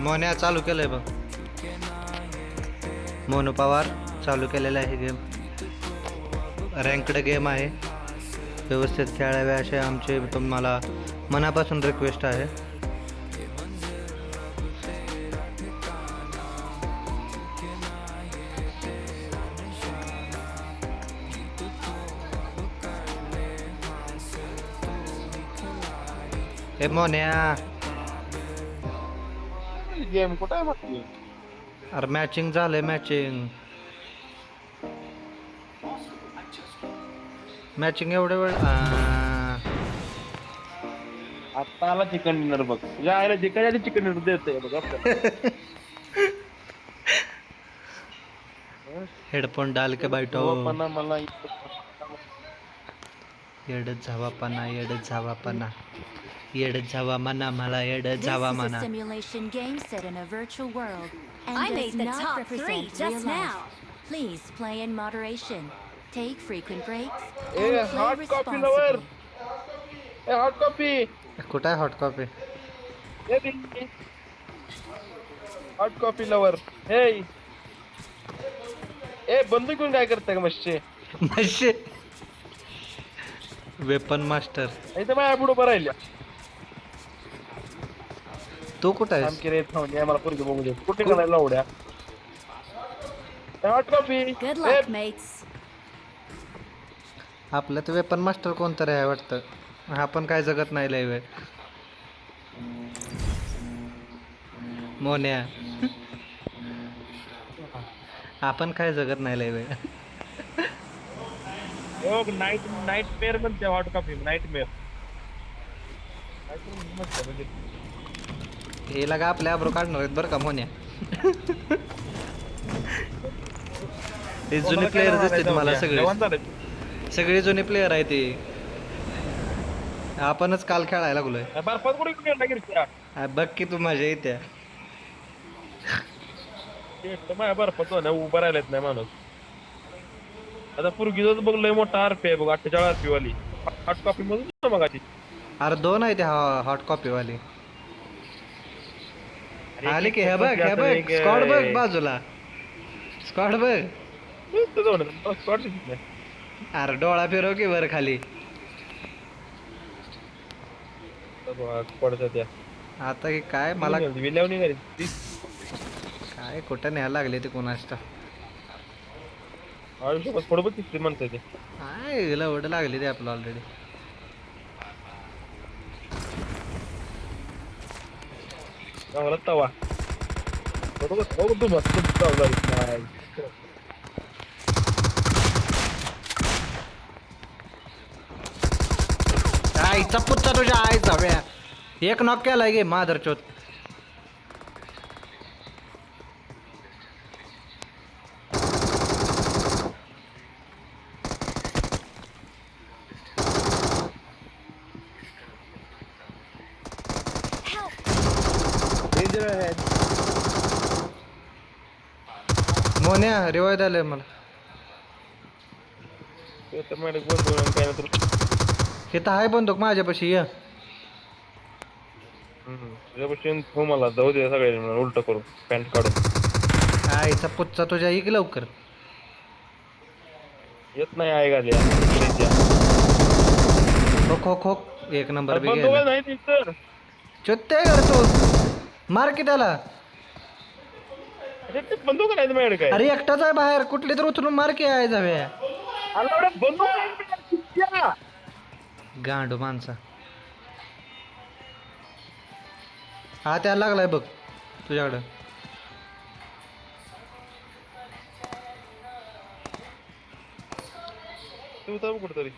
मोन्या चालू केलंय बघ. मोनू पवार चालू केलेला आहे गेम. रँकड गेम आहे. व्यवस्थित खेळावे असे आमचे तुम्हाला मनापासून रिक्वेस्ट आहे. हे मोन्या गेम कुठं आहे म्हटली? अरे मॅचिंग झालंय मॅचिंग एवढं वेळ आता आला चिकन डिनर बघ. तुझ्या आईला चिकन आधी चिकन डिनर देतोय बघ आपल्याला. हेडफोन डाल के बैठो. पण मला येडच झावापणा येड झावा मना मला येड झावा This is a मना. simulation game set in a virtual world and I does made the not top represent 3 real just life. now. Please play in moderation. Take frequent breaks A and play hot coffee lover. responsibly. A hot coffee. कुठं आहे hot copy? Hot coffee lover. हे ए बंदूक घेऊन काय करताय का मच्छे? मशे weapon master. इथं माझ्या पुढे उभं राहिल्या. तू कुठं आहेस? आमची रे थांबली मला पोरगी बघू दे. कुठे करायला लावड्या? Hot coffee. Good luck, mates. आपलं तर वेपन मास्टर कोणतरी आहे वाटतं. आपण काय जगत नाही लय वेळ. मोन्या आपण काय जगत नाही लय वेळ. हो नाईट मेअर म्हणते हॉट कॉफी. Night mayor. हे लगा आपल्या आब्रो काढणार आहेत बरं का मोन्या. ते जुने प्लेयर दिसते मला सगळे जुने प्लेयर आहे ते. आपणच काल खेळायला लागलोय. बर्फात कुठे गेला गिरच्या? बघ की तू माझ्या येत्या. माझ्या बर्फात उभं राहिलेत नाही माणूस. आता पुरगीच बघ लय मोठा आरपी आहे बघ. 48 आरपी वाली हॉट कॉफी मधून मग आधी. अरे दोन आहे ते हॉट कॉपी वाले. आले की हे बघ स्क्वॉड बघ बाजूला. स्क्वॉड बघ. अरे डोळा फिरव की वर खाली. आता हे काय मला काय कुठं न्यायला लागले ते कोणाष्ट. आयुष्यात थोडं बघ किती म्हणते ते. काय लवड लागले ते आपलं ऑलरेडी. चांगला तवा बघ तू मस्त नाही. आईचा पुच्चा तुझ्या आईचा व्या. एक नॉक केलाय गे माधरचोत. मोन्या रिवाय द्यायला मला. इथं आहे बंदूक माझ्यापाशी ये. मला जाऊ दे सगळे उलट करून पॅन्ट काढून. आईचा पुच्चा तुझ्या इक लवकर. येत नाही आहे गाल्या. खो खो एक नंबर बी बंदूक गेला. नाही तिथं. चुत्ते करतो मार की त्याला. बंदूक नाही माझ्याकडे काय. अरे एकटाच आहे बाहेर. कुठली तर उचलून मार की आहे जाव्या. गांडू माणसा. हा त्याला लागलाय बघ तुझ्याकडं. कुठतरी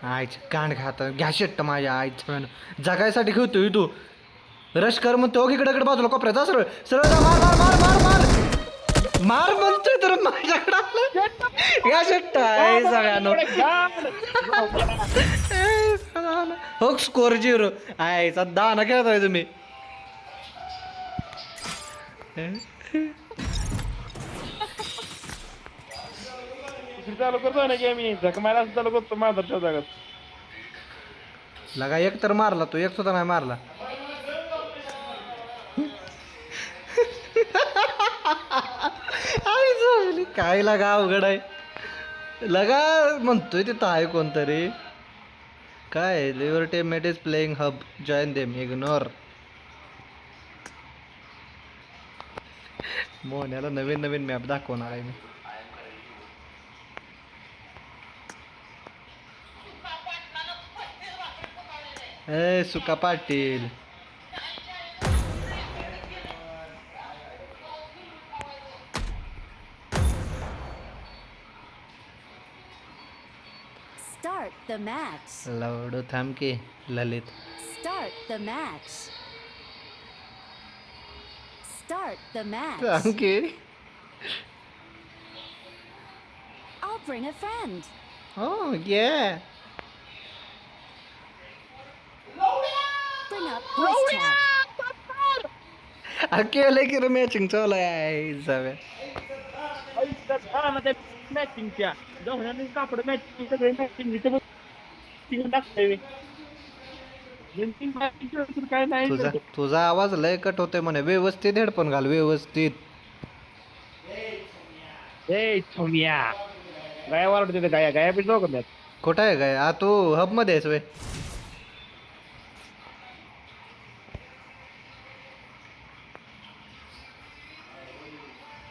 आईची कांड खात घ्या शेट्ट माझ्या आईचं. जगायसाठी खेळतोय तू. रश कर म्हणतो इकडे बाजूला कोपऱ्यात जा. सरळ सरळ जा. मार मार मार मार मार मार म्हणतोय तर माझ्याकडे आलं. घ्या शेट्ट आहे सगळ्यांना. हो स्कोर 0. आईचा दाना खेळताय तुम्ही. चालू करतो ना की आम्ही जखमायला चालू करतो माझा जागात. लगा एक तर मारला तो. एक सुद्धा नाही मारला. आई झोपली काय लगा अवघड आहे लगा म्हणतोय तिथं आहे कोणतरी काय your teammate is playing hub join them ignore मोहन्याला नवीन नवीन मॅप दाखवणार आहे मी ए सुका पाटील Start the match. लवडू थांब की ललित Start the match. Start the match. थांब की I'll bring a friend. हो ये Bring up voice chat. अकेले की मॅचिंग चालू आहे जाव्या मॅचिंगच्या गव्हाणे कापड मॅचिंग सगळे मॅचिंग इथे टाकतोय काय नाही तुझा आवाज लय कट होतोय म्हणे व्यवस्थित हेडफोन घाल व्यवस्थित ए छोमिया गाया वाढते गाया गाया पिट जाऊ का कुठं आहे काय तू हब मध्ये आहेस वे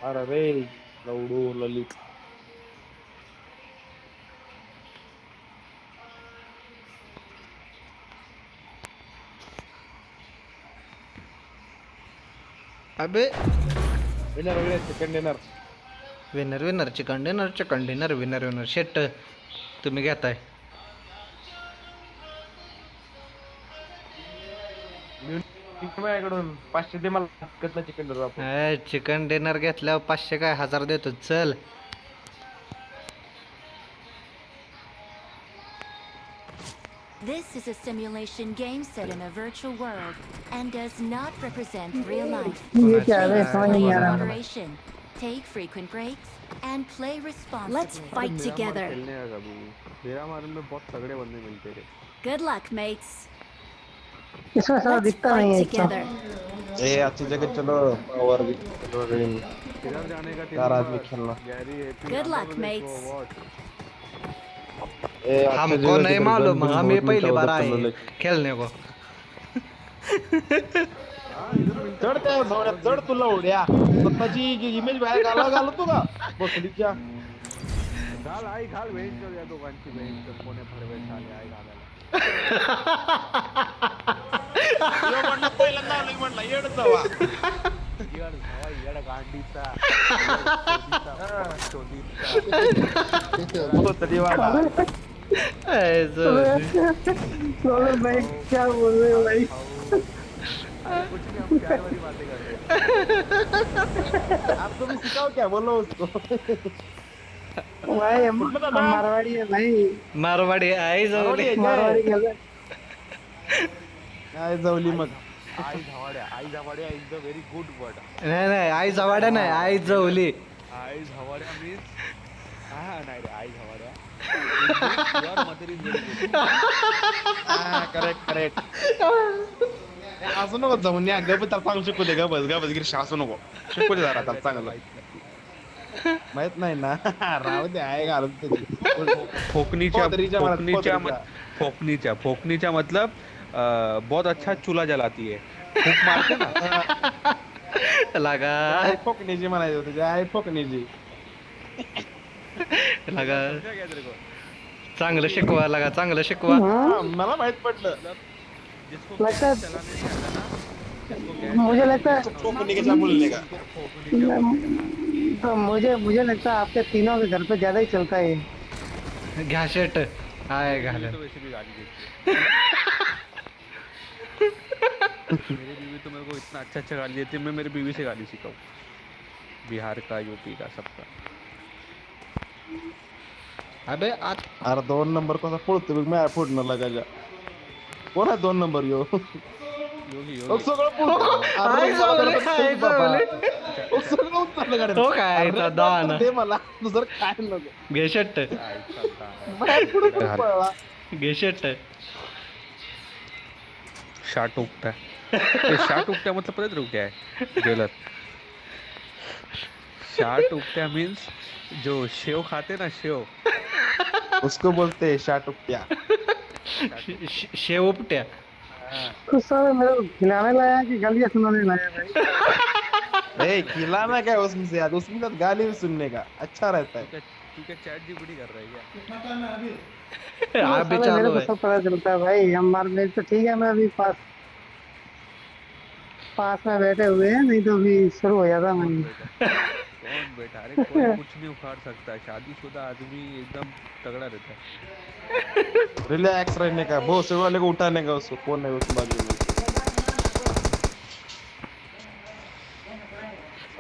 अरे रे लवडू ललित अबे विनर वगैरे second dinner winner winner chicken dinner winner winner शेट तुम्ही घेताय माझ्याकडून 500 दे मला कसला चिकन डिनर आपण चिकन डिनर घेतल्यावर 500 काय 1000 देतो चल This is a simulation game set in a virtual world and does not represent real life. ये क्या है समझ Play नहीं आ in रहा moderation. Take frequent breaks and play responsibly. Let's fight together. मेरा मारने में बहुत तगड़े बंदे मिलते थे Good luck, mates. इसमें सारा Let's दिखता नहीं है fight इतना together. ए अच्छी जगह चलो और भी चार आदमी खेलना Good luck, mates. हमको नहीं मालूम हम ये पहली बार आए खेलने को चढ त्या भावड्यात चढ तुला उड्या स्वतःची इमेज बाहेर घालू तू का बसलीच्या घाल आई घाल वेट या दोघांची वेट कोणे भरवे झाले आई घालायला पहिल्यांदा आलोय म्हटलं येड जावा येड गांडीचा तरी वाला चलो भाई क्या बोल रहे हो भाई कुछ नहीं हम प्यार वाली बातें कर रहे हैं आपको भी सिखाओ क्या बोलो उसको भाई हम मारवाड़ी है भाई मारवाडी आई जवळ मारवाड़ी खेल आई जवली मग आई झावाड्या is the very good word नाही नाही आई जवाड्या नाही आई जवली आई झावाड्या मीन्स नाही रे आई झावाड्या your mother is very good correct असं नको जाऊन या गप तर सांगू शिकू दे गबस गिरीश असं नको शिकू दे जरा त्याला चांगलं माहित नाही ना राहू दे आहे घालून फोकनीचा मतलब बहुत अच्छा चूल्हा जलाती है फूक मारते ना लागा फोकणीची म्हणायचं होतं जे आहे फोकणीची लागा चांगलं शिकवा लागा चांगलं शिकवा मला माहित पडलं लगता है मुझे लगता है फोकणी के बोलने का तो मुझे लगता है आपके तीनों के घर पे ज्यादा ही चलता है घ्या शेट हाय घाल तो वैसे भी गाली देती है मेरी बीवी तो मेरे को इतना अच्छा गाली देती है मैं मेरी बीवी से गाली सीखा हूँ बिहार का यूपी का सबका अबे आज अरे 2 नंबर कसा पळतो बघ मी फोडणं लागायला कोण आहे 2 नंबर यो सगळं आई जवली आई जवली सगळं उचललं गाड्या तो काय दान ते मला दुसरं काय नको घे शेट पळला घे शेट शार्ट उगता है ये शार्ट उगता है मतलब पता है क्या है जेलर शाट उपट्या मीन्स जो शेव खाते ना शेव. उसको बोलते हैं शाटुक्या. शेव उपट्या. कुछ सारे मेरे को खिलाने लाया कि गालियाँ सुनाने लाया भाई? ए खिलाना क्या है उसमें से यार, उसमें तो गाली भी सुनने का अच्छा रहता है. तू क्या चैट जीपीटी कर रहा है क्या? आप भी साले चालू मेरे को है. सब पता चलता है भाई. हमारे मेरे तो ठीक है, मैं अभी पास पास में बैठे हुए हैं, नहीं तो अभी शुरू हो जाता मैं. कौन बेटा? अरे कोई कुछ नहीं उखाड़ सकता. शादीशुदा आदमी एकदम तगड़ा रहता है. रिलैक्स रहने का, बॉस वाले को उठाने का, उसको कौन है उस बाजू में.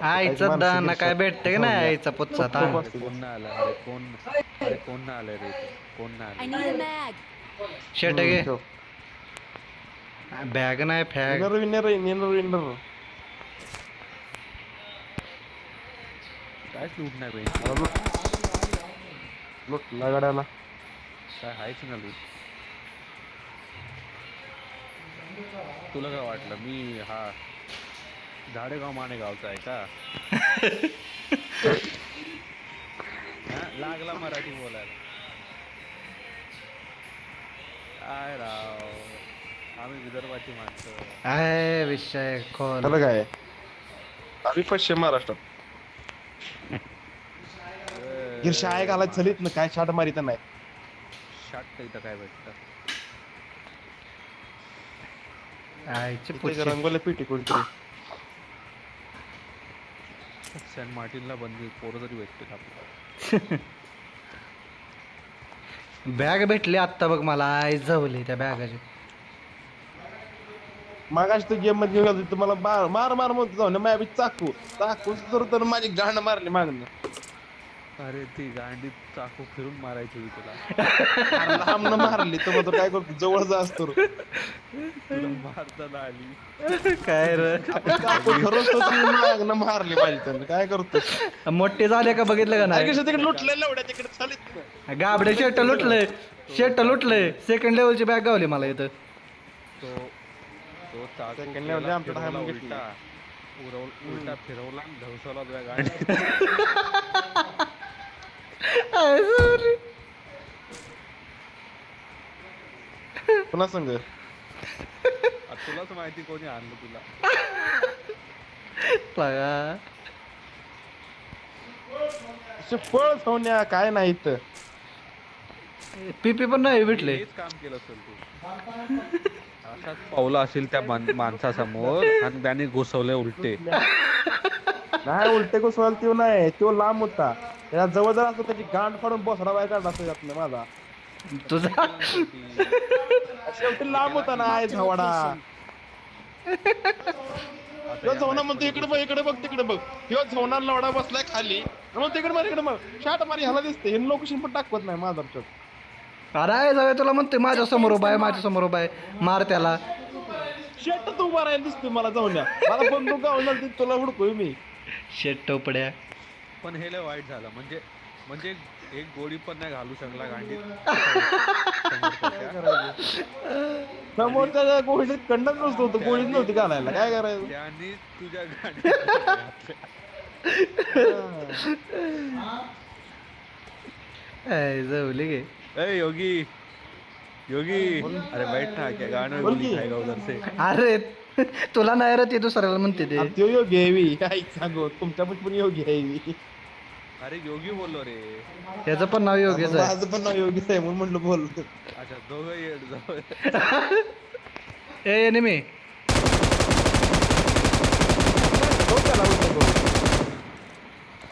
आईचा दाना काय भेटते का नाही आईचा पुच्चा ताण. कोण ना आला? अरे कोण ना आलाय रे? कोण ना I आलाय? need a mag. शेट घे. बॅग नाही फॅग. Winner winner. कायच लूट नाही पाहिजे. लुटला गाड्याला. काय आहेच ना लूट. तुला काय वाटलं मी हा झाडेगाव मानेगावचा आहे का? हा, लागला मराठी बोलायला. काय राव, आम्ही विदर्भाची माणसं. आहे विषय खोल. त्याला काय आम्ही पश्चिम महाराष्ट्रात. गिरशा आहे घालायचं चलीत ना, काय शाट मारित नाही. शाट इथं काय भेटतं? आईची तिथे पुच्ची. रंगोल्या पिटी कोणतरी. सेंट मार्टिनला बंदी पोरं तरी भेटतील आपल्याला. बॅग भेटली आत्ता बघ मला. आई जवली त्या बॅगाची. मागाशी तो गेम मध्ये गेला होता, मला मार मार म्हणतो जाऊन माझ्या चाकू तर माझी गांड मारली मागणं. अरे ती गांडीत चाकू फिरून मारायची होती तुला. लांबनं मारली तर मग तो काय करतो, जवळ जा असतो. तुला मारताना आली. काय रे. चाकू धरून तो ती मागणं मारली पाहिजे त्यानं, काय करतो. मोठे झाले का बघितलं का नाही. तिकडे लुटलं लवड्या तिकडे चालित. गाबडे शेट लुटलंय. शेट लुटलंय. सेकंड लेवलची बॅग गावली मला इथं. तो तो चाकू Second level ला आमच्या फिरवला हातात घेतली. उलटा फिरवला आणि धवसवला तुझ्या गांडीत. पुन्हा संग आता तुलाच माहिती कोणी आणलं तुला. बघा. असे फळ सोन्या काय नाही तर. पीपी पण नाही भेटले. हेच काम केलं असेल तू. असाच पावला असेल त्या माणसासमोर आणि त्याने घुसवले उलटे. नाही उलटे कोसवाल तो नाही, तो लांब होता. त्याला जवळ जर असतो त्याची गांड फाडून बसरा बाहेर काढला असतो यातनं माझा. तुझा शेवटी लांब होता ना आय झवाडा. ह्यो झवना म्हणतो इकडे बघ तिकडे बघ. ह्यो झवना लवडा बसलाय खाली मग तिकडे मार इकडे मग शाट मारी ह्याला दिसते. हे लोकेशन पण टाकवत नाही माझा. अरे जाऊया तुला म्हणते माझ्या समोर उभा आहे. माझ्या समोर उभा आहे. मार त्याला. शेट तू उभा राहायला दिसतोय मला जाऊन. मला बंदूक गावला तुला हुडकोय मी. शेट टोपड्या. पण हे लय वाईट झालं. म्हणजे एक गोळी पण नाही घालू शकला गांडीत. समोरच्या गोळीत कंडच नसतो, गोळीच नव्हती घालायला. काय करायचं. त्याने तुझ्या गांडीत जवली गे. ए योगी अरे बैठ ना, क्या गाणं बोल गोली की. खाएगा उधर से. अरे तुला नाही रे ते दुसऱ्याला म्हणते ते. तो योगी आहे मी. काय सांगू तुमच्या पण योगी आहे मी. अरे योगी बोललो रे. त्याचं पण नाव योग्यच आहे. माझं पण नाव योगीच आहे म्हणून म्हणलं बोल. अच्छा दोघं ये ए नेहमी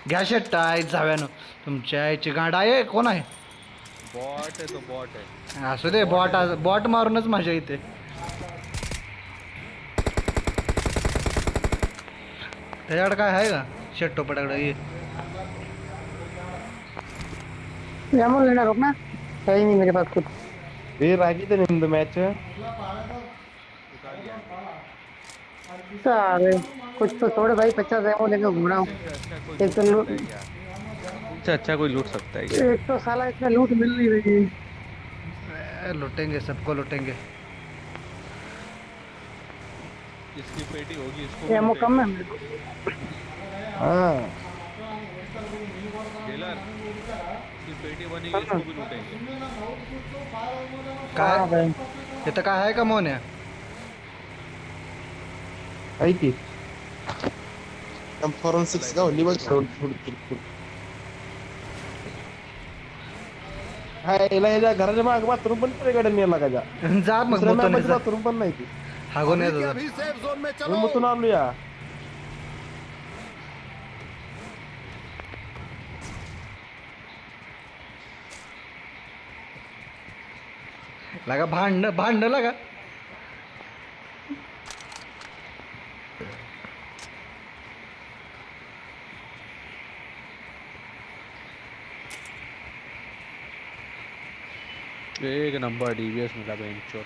घ्या शेट आई जाव्यानं. तुमच्या आईची गांड आहे. कोण आहे. बॉट आहे तो, बॉट आहे. असू दे. बॉट मारूनच माझ्या इथे. त्याच्याकडे काय आहे का शेट टोपड्याकडे. ये एमो लेना रोकना. है ही नहीं मेरे पास कुछ. हे रागी तर निंद मॅच. सारे कुछ तो छोड़ भाई. 50 एमो लेके घूम रहा हूँ. एक तो लूट, अच्छा कोई लूट सकता है क्या? एक तो साला इसमें लूट मिल नहीं रही है. लूटेंगे सबको लूटेंगे. इसकी पेटी होगी इसको एमो भी कम है पेटी। मेरे को. हा जेलर की पेटी बनेगी इसको भी लूटेंगे. काय हाँ भाई इथं काय आहे का मोन्या? आहे की फॉरेन्सिक्स गावली बघ हाय ह्याच्या घराच्या माग बाथरूम पण तिकडे नेला का जा मग मुतून जा. बाथरूम पण नाही ती हागून येतो जा. मी मुतून आलो या लागा भांडणं लागा. एक नंबर डीवीएस मिला बेंचोर.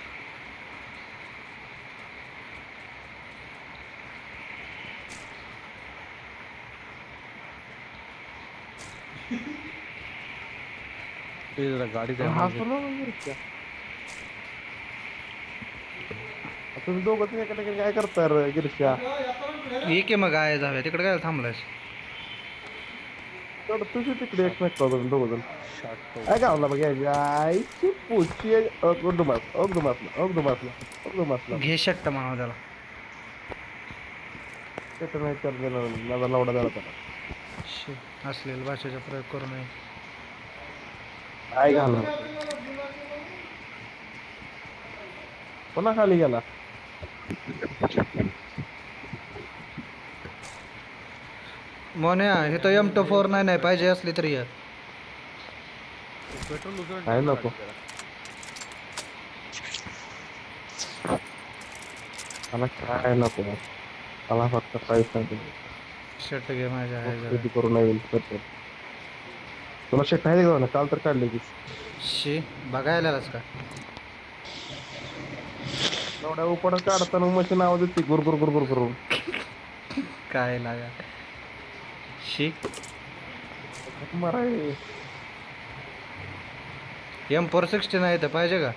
ये जरा गाड़ी दे हा सुनो वगैरे तुम्ही दोघं तिकडे काय करता रे गिरशा ये की मग आहे जाऊया तिकडे काय थांबलायस? तेवढं तुझी तिकडे एकमेक तुम्ही दोघं जण शॉट तो काय गावला बघ याच्या आईची पुची अगदुमासला घे शट्ट म्हणावं त्याला. त्याचं नाही तर देणार माझा लावडा झाला त्याला शी, असलेल्या भाषेचा प्रयोग करू नये. काय घालणार पुन्हा खाली गेला मोन्या हे तर M249 नाही पाहिजे असली तरी या. पेट्रोल उचलून आहे टाकला नको. जरा. मला काय नको मला फक्त पैसा दे. शर्ट घे माझ्या आहे जरा. किती करू नाही पेट्रोल तुला शेट आहे का काल तर काढले की शी बघायलाच का? एवढ्या उपड काढताना मशीन आवाज येते गुरगुर गुरगुर करून काय लागा. शी मराय M416 आहे तर पाहिजे का?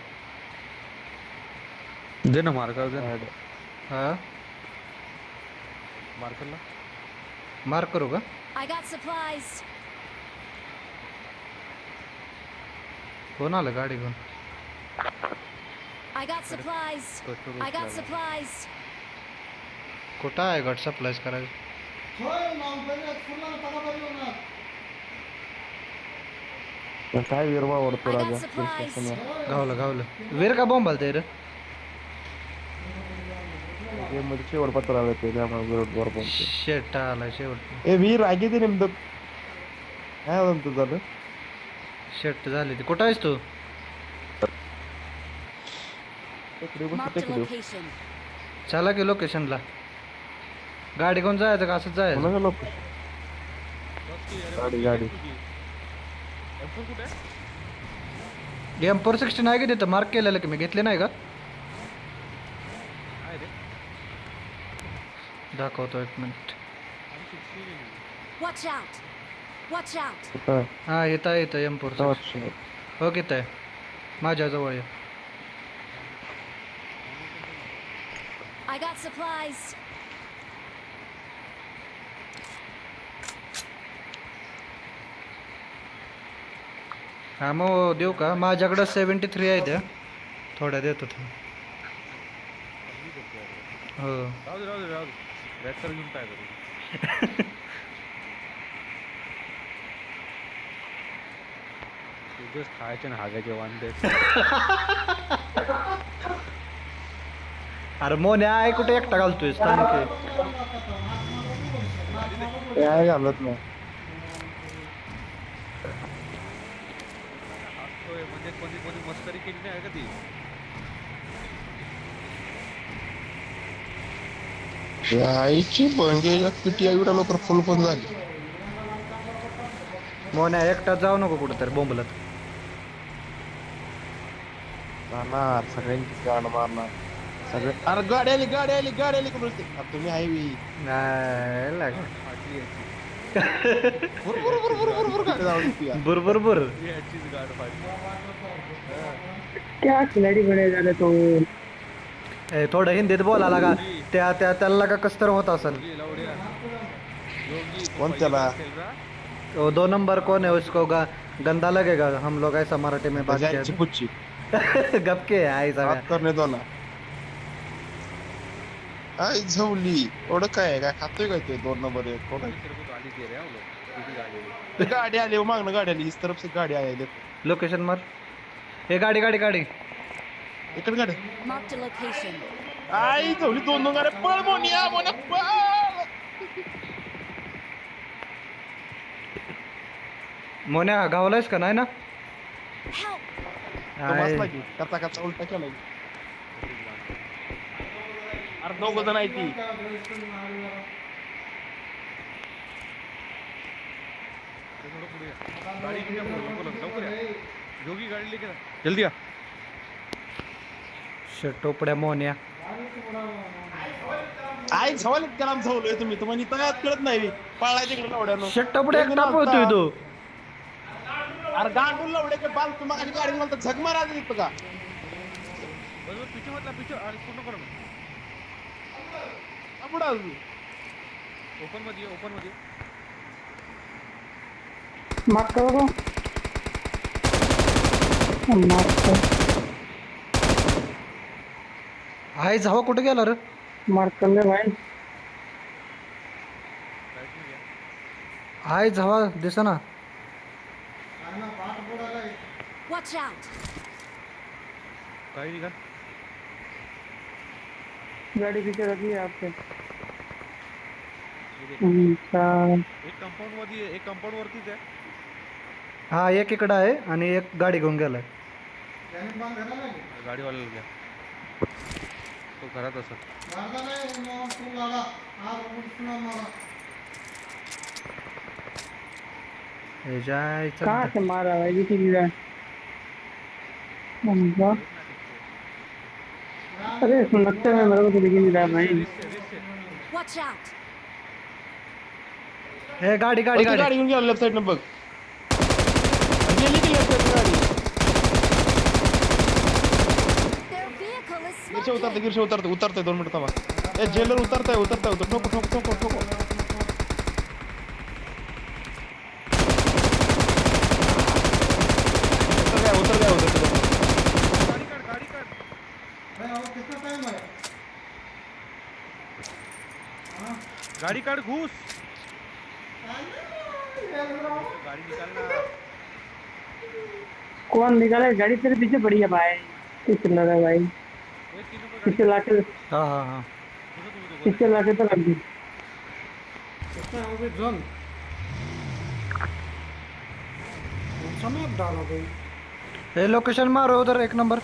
दे ना मार्कर दे. हा मार्करला मार्क करू का? I got supplies. कोण आलं गाडी घेऊन? I got supplies. Petrol I got उचलायला. supplies. कुठं आहे गट सप्लायच करायचं? काय विरवा आवडतो I got राजा supplies. गावलं वीर का बॉम्ब आलता रे? गेम मध्ये शेवट पत्र आलं ते त्यामुळे बरोबर शेट आला शेवट. ए वीर आगे ते नेमकं काय होतं तुझं झालं शेट झाली ती. कुठं आहेस तू? टेकडी बस Marked a टेकडी location. चला की लोकेशनला. गाडी घेऊन जायचं का असंच जायचं? कोणाला लोक गाडी गाडी M4 कुठे आहे? M416 आहे की तिथं मार्क केलेलं की मी घेतले नाही का? आहे रे. दाखवतो एक minute. Watch out. Watch out. कुठं हा येतं M416. हो की आहे माझ्याजवळ आहे. I got supplies. हा मग देऊ का? माझ्याकडं 73 आहे त्या. थोड्या देतो तुम्ही. हो राहू दे रॅक्टर घेऊन काय करू. तुझेच खायचे ना हागायचे वांदे. अरे मोन्या आहे कुठे एकटा घालतोय स्थानिक. काय घालत नाही हसतोय म्हणजे कोणी मस्करी केली नाही का ती. आईची बंगेला किती एवढा लवकर फुल पण झाली मोन्या एकटा जाऊ नको कुठं तर बोंबलत. जाणार सगळ्यांची गाड मारणार सगळे अरे गाडी आली कुठं तुम्ही हायवी नाही लागा. फाटली याची. बरोबर गाडी जाऊ देती यार. बुर याचीच गाड फाटली. क्या खिलाड़ी बने जा रहे तो ए, थोडं हिंदीत बोला लागा. त्याला का कसं तर होत असेल. योगी लावड्या. योगी तू कोण पहिली त्याला? बार खेळ रहा? वो 2 नंबर कौन है उसको गंदा लगेगा, हम लोग ऐसा मराठी में बात जायची किया पुच्ची गपके आई सगळ्या. हात करणे दोन आई झवली एवढं काय आहे? काय खातोय काय ते 2 नंबर 1 तेरे को गाली दे रहे हैं वो लोग, सीधी गाली दे रहे ते गाडी आली हो, मागणं गाडी आली इस तरफ से गाडी आली लोकेशन मार. हे गाडी गाडी गाडी. इकडे गाडी Marked a location. आई झवली 2 गाड्या पळ मोनिया मोना पळ मोन्या गावलायस का नाही ना? Help! तो बसला की कचा कचा उलटा केला अरे 2 जण आहे ती थोडं पुढे या. गाडी घेऊन या पुढे, लवकर या. जोगी गाडी लेके जा. जल्दी या. टोपड्या मोन्या. आई झवल त्याला झवलोय तुम्ही तुम्हाला इथं कळत नाही पळाय तिकडे लवड्यानं टोपड्या एकटा पळतोय तू. अरे गांडून लवडे के बाल तुम्हाला गाडी मला झग मारा दिसतो का बस बस, पीछे मत ला, पीछे आणि पूर्ण करो. पुढं ओपन मध्ये ओपन मध्ये. मार्क करो मार्क कर आई जावा कुठे गेला रे? मार्क कर ले भाई. राईट में गया. आई जावा दिसना. Watch out! गाडी निघाल. गाड़ी पीछे रखी है आपसे. ये देख. अच्छा एक कंपाऊंड मध्ये आहे, एक कंपाऊंड वरतीच आहे. हा एक इकडं आहे आणि एक गाडी घेऊन गेलाय. गाडीवाल्याला घ्या. तो घरात असत. हे जायचं. कहाँ से मारा भाई किसी की जान. अरे लगता है मेरे को तो दिख ही नहीं रहा भाई. Watch out! हे गाडी गाडी गाडी. गाडी घेऊन गेला लेफ्ट साइड न बघ गेली की लेफ्ट साइड गाडी Their vehicle is गिरशे smoking! उतरते 2 मिनिट थांबा ए जेलर उतरताय ठोको ठोको ठोको ठोको उतर गया गाडी काढ, गाडी काढ. गाडी काढ, घुस. गाडी निकाल ना. कौन निकाला है? गाड़ी तेरे पीछे पड़ी है भाई. किस लग रहा है भाई. ए, 3 नंबर गाडी. पीछे लाके हा हा हा. पीछे लाके तो लग गई. हे लोकेशन मारो उधर 1 नंबर.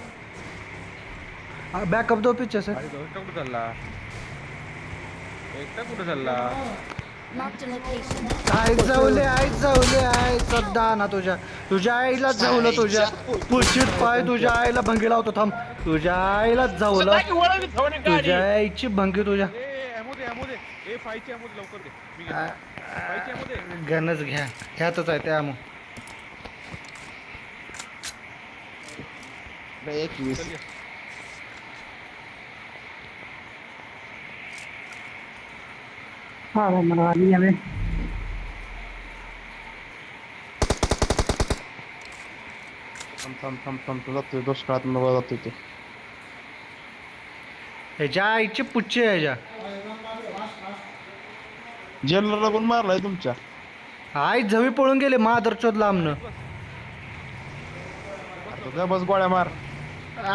बैकअप दो पीछे से. गाडी जाऊ. एकटा कुठं चालला? एकटा कुठं चालला? Marked a location. आई जाऊले सद्दा ना तुझ्या आईला जाऊलं तुझ्या पुशीत पाय तुझ्या आईला भंगी लावतो थांब. तुझ्या आईला जाऊलं तुझ्या आईची भंगी तुझ्या. ए, ammo दे, ammo दे. ए, 5 ची ammo दे, लवकर दे. मी घेतो. 5 ची ammo दे. गणच घ्या ह्यातच आहे त्या मग. 21 चल ये. हाँ वो मरवा दी हमें. थांब जातोय दुष्काळात नको जातोय तो ह्याच्या आईची पुच्ची आहे ह्याच्या. जेलरला कोण मारलाय तुमच्या आई जवी पळून गेले मादरचोद लांबनं. आता जा बस गोळ्या मार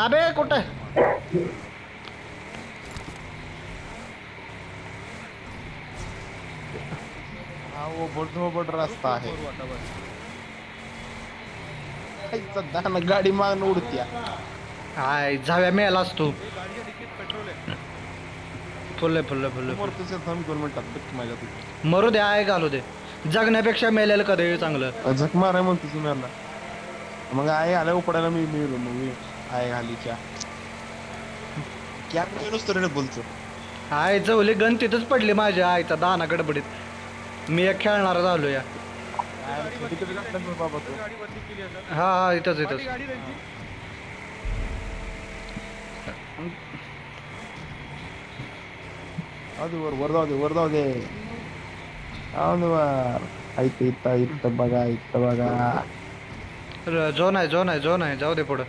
अबे कुठे? हा वो बड रस्ता आहे करू आता बस. दाना गाडी मागणं उडत्या आय जाव्या मेलास तू. ए, गाडीच्या डिकीत पेट्रोल आहे. फुल्ले मरतोय थांब 2 मिनिटात पटकी माझ्या तू मरू दे आय घालू दे. जगण्यापेक्षा मेलेलं कधी चांगलं. झक माराय म्हणतो तुम्ही मला मग आई आल्या उपडायला मी मिळलो मग मी आई घालीच्या क्या नुसतं रेड बोलतो आय जवली गण तिथंच पडली माझ्या आईचा दाना गडबडीत. मी एक खेळणार झालो या. बाबा तो गाडी बंदी केली आता. हा हा इथंच गाडी इथंच. गाडी त्यांची. वर जाऊ दे जाऊ दे वर इथं बघा इथं बघा. झोन आहे झोन आहे झोन आहे, जाऊ दे पुढं.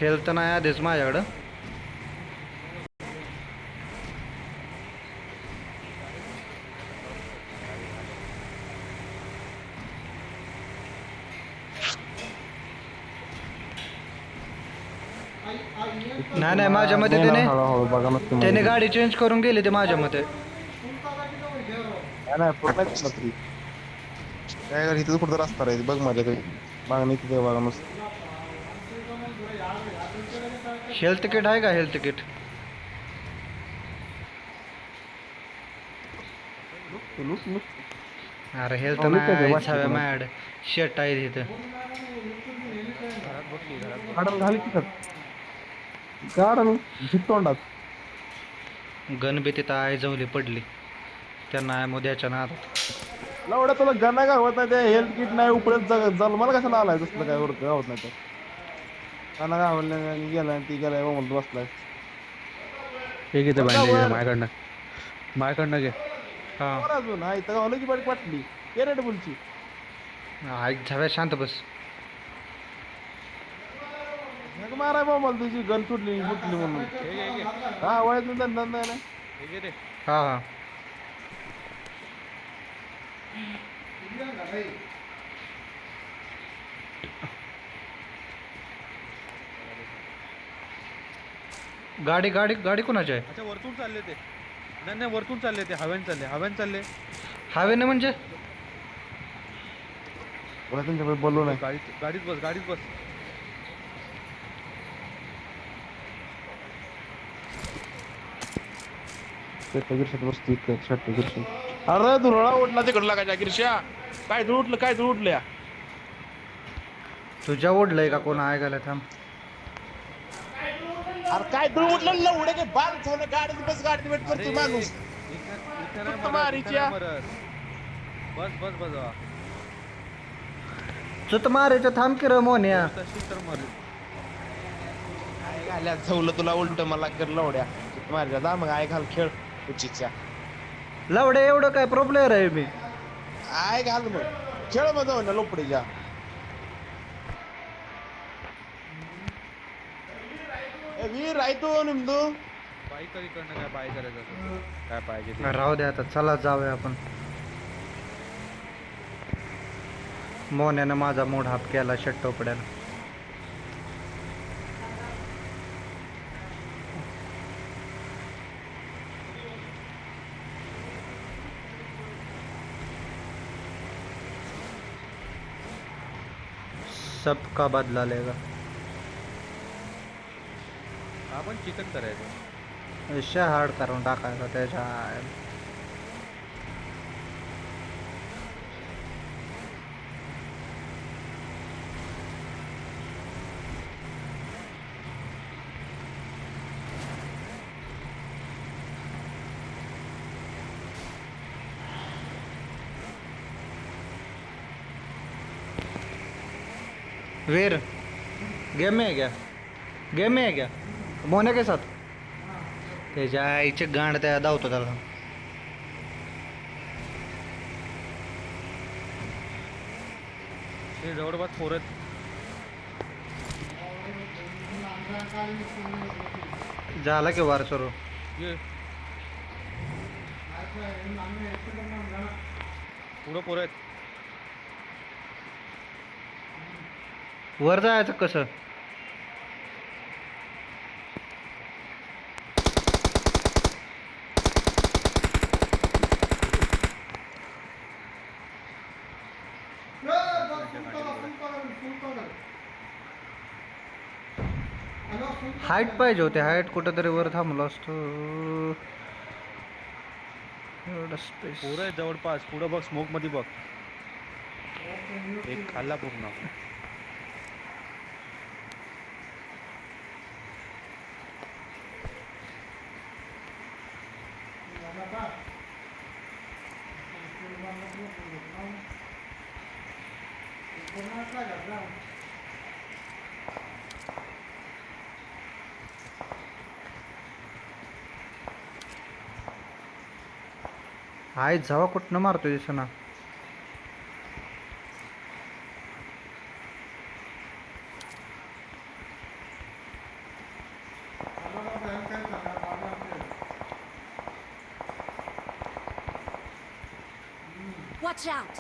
हेल्थ नाही आधीच माझ्याकडं. नाही नाही, माझ्या मते नाही ना, त्याने हळूहळू बघा नसते त्याने गाडी चेंज करून गेली ते माझ्या मते. नाही पूर्ण तरी काय कर, इथं कुठं रस्ता राहील बघ माझ्याकडे. मागणी तिथे बघा नुसतं. हेल्थ किट आहे का हेल्थ किट? लूट लूट. अरे हेल्थ हो, लुक आहे ते, नाही वाटतं सव्या तुला. मॅड शेट आहे तिथं. घरात बसली घरात. गाडन घाल की गाडन तोंडात. गण बी तिथं आहे, जवली पडली. त्यांना आहे मोद्याच्या नादात. लवड्या तुला गणा गावत नाही, ते हेल्थ किट नाही उपडत जल मला कशाला आलाय तसलं काय उरक गावत नाही. तर गणा गावलं गेलाय ती गेलाय म्हणत बसलाय. हे घेते बघा बँडेज वर. माझ्याकडनं. माझ्याकडनं घे. हा बरं अजून हा इथं गावलं की बारीक वाटली ये रेड बुलची. ऐक झाव्या शांत बस. झग माराय बा मला तुझी गन सुटली फुटली म्हणून. हे घे, हे घे. हा वयात धंदा नाही ना. हे घे रे. हा हा. गाडी गाडी गाडी कोणाची आहे? अच्छा वरतून चालले ते. नाही नाही वरतून चालले ते, हव्यान चालले हव्यान चालले. हायवेने म्हणजे? बघा तुमच्याकडे बोललो नाही. गाडीत गाडीत बस गाडीत बस. गिरशात बसतो इतकं गिरशा. अरे धुरळा उठला तिकडं लागायच्या गिरशा. काय धुळ उठलं काय धुळ उठल्या. तुझ्या ओढलंय का कोण ऐकायला? थांब. अरे काय धुळ उठलं लवडे काय बाल झालं गाडीत बस गाडीत वेट करतोय माणूस. इथं नाही फक्त मरत, मारीच्या. इथं नाही मरत. बस बस बस वा. चुत मारायचं थांब की र मोन्या. तशी तर मर. काय घाल्या झवलं तुला उलट मला कर लवड्या. मारजा जा मग आय घाल खेळ उचितच्या. लवडे एवढं काय प्रॉब्लेम आहे मी? आय घाल मग खेळ मग जाऊ ना लोपडीच्या. वीर राहतो निमदू. पायी कधी कडनं काय पाय करायचं असं. काय पाहिजे ते. राहू दे आता, चला जाऊया आपण. मोन्यानं माझा मूड हाफ केला शट्टोपड्यानं. सबका बदला लेगा. आपण चिकन करायचं. विषय हार्ड करून टाकायचा त्याच्या. वीर गेम में है क्या? गेम में है क्या? मोने के साथ त्याच्या आईचे गांड त्या धावतो त्याला. ते जवळपास पोरत. झाला की वार सुरू. ये पुढं पोरत. वर जायचं कसं? हाईट पाहिजे होते. हाईट कुठेतरी वर थांबलो असतो. एवढं स्पेस. पोरं आहेत जवळपास. पुढं बघ स्मोक मध्ये बघ. एक खाल्ला पूर्ण. आई जावा कुठनं मारतोय दिसना. Watch out!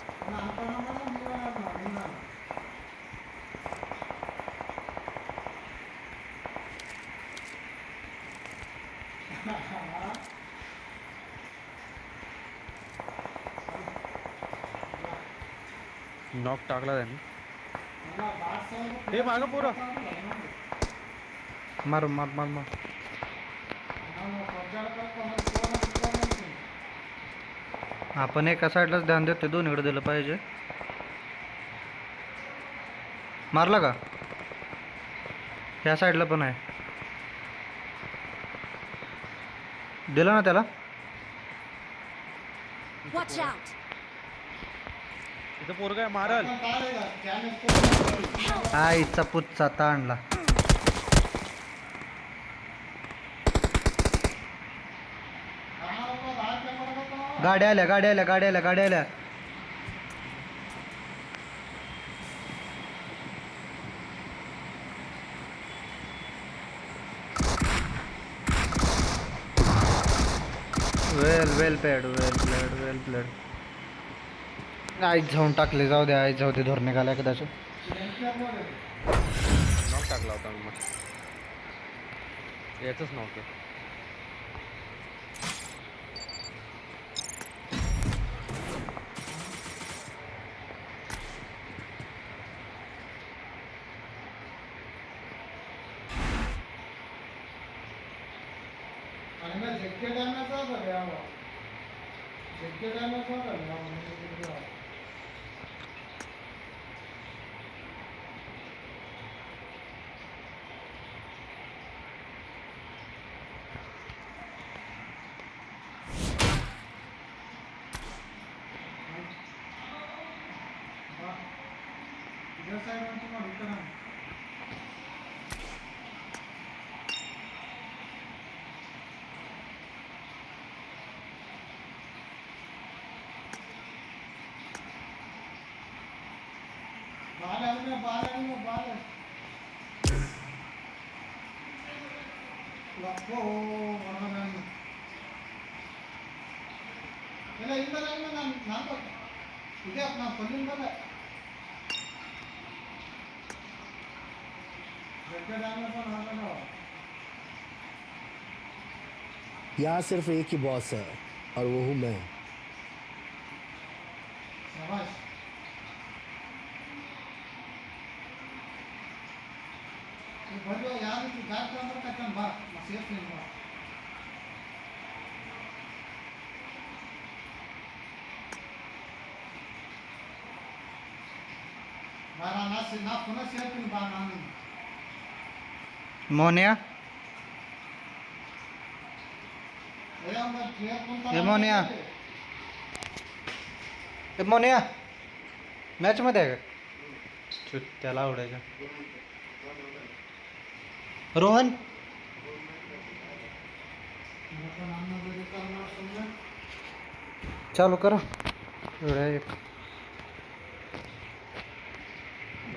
नॉक टाकला त्याने. हे मागं पोरं. मार मार मार मार. आपण एका साईडलाच ध्यान देतोय, दोन्हीकडे दिलं पाहिजे. मारला का? ह्या साईडला पण आहे. दिलं ना त्याला. Watch out! इथं पोरगा आहे, मारल. आईचा पुच्चा ताणला. गाड्या आल्या गाड्या आल्या गाड्या आल्या गाड्या आल्या. वेल प्लेड वेल प्लेड. आईच जाऊन टाकले, जाऊ दे आईच जाऊ दे, धोरण निघाला कदाचित. नॉक टाकला होता मी मग. याचंच नॉक आहे. यहाँ सिर्फ एक ही बॉस है और वो हूँ मैं. मोन्या मोन्या मोन्या मॅच मध्ये आहे का? त्याला आवडायचं. रोहन चालू करा. एक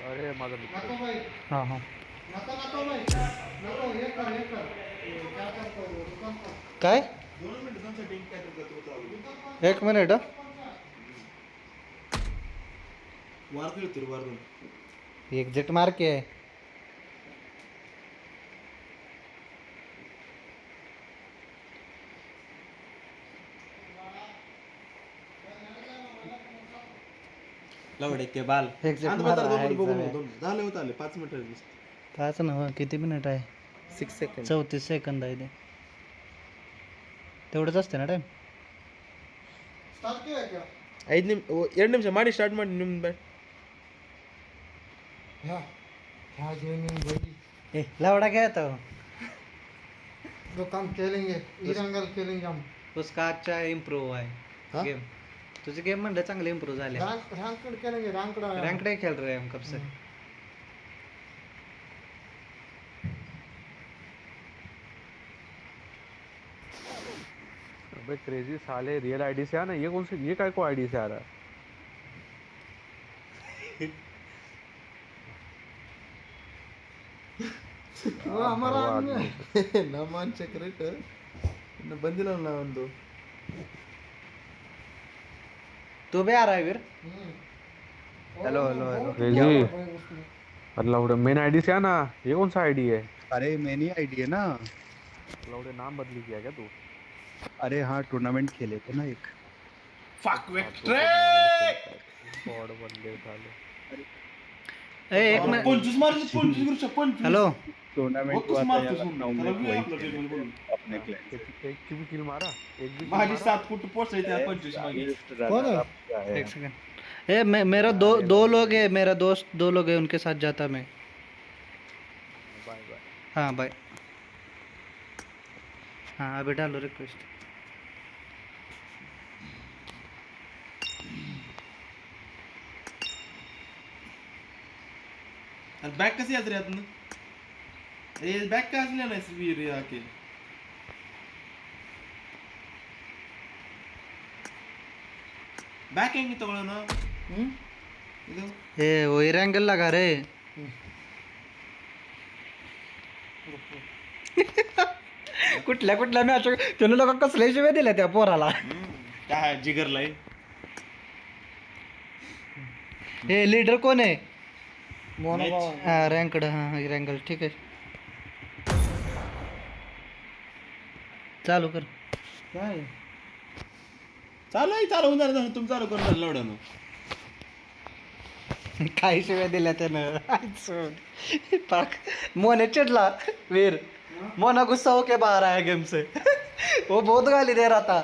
अरे माझा मित्र. हां हां. काय? 1 मिनिट. एक्झिट मार्क आहे. लवडे बाल एक्झिट झाले होत आले 5 मिनिटं. 5 नव्ह, किती मिनिट आहे? 6 सेकंड. 34 सेकंद आहे ते. तेवढंच असते ना टाइम. 2 ನಿಮಿಷ ಮಾಡಿ ಸ್ಟಾರ್ಟ್ ಮಾಡಿ ನಿಮ್ಮ ಬ್ಯಾಟ್. लावडा क्या था? जो काम खेलेंगे इरंगल खेलेंगे हम. उसका अच्छा इम्प्रूव आहे गेम. तुझे गेम म्हणलं चांगले इम्प्रूव्ह झाले. रैंकड खेलेंगे रैंक नहीं खेल रहे हम कब से. अबे क्रेजी साले, रियल आईडी से आना। ये कौन से, ये काय को आईडी से आ रहा है? वो हमारा भरवा आदमी आदमी है। नमान सेक्रेट बंदिला ना दो। तू भी आ रहा है Veer? Hello hello hello. Crazy मतलब मेन आईडी से आना। ये कौन सा आईडी है? अरे मैंने आईडी है ना। मतलब नाम बदली किया क्या तू? अरे हाँ टूर्नामेंट खेले थे ना एक। गॉड बंदे साले। ए एक मिनट। हेलो। टूर्नामेंट हुआ था यार लखनऊ में, वही खेले थे अपने क्लैन से। एक की भी किल मारा? एक भी कौन है? एक सेकंड। ए मेरा दो लोग है, मेरा दोस्त 2 लोग है, उनके साथ जाता मैं। Bye bye. हाँ भाई। हाँ अभी डालो रिक्वेस्ट। बॅग कशी यात रे यातनं? ए बॅग का असल्या नाही वीर आके बॅग ಹೆಂಗಿ ತಗೊಳ್ಳೋಣ? ಇದು ए वैरंगल लगा रे। कुठल्या कुठल्या मॅच त्यानं लोक कसले शिवाय दिल्या त्या पोराला। काय जिगरला आहे? हे लीडर कोण आहे? Match. हाँ रैंकड, हाँ रैंकल ठीक है। चालू कर। काय चालू आहे, चालू होऊन झालं तुम्ही चालू करून झालं एवढं काही शिवाय दिल्या त्यानं। पाक मोने चिढ़ला वीर। मोना गुस्सा होके बाहर आया गेम से। वो बहुत गाली दे रहा था।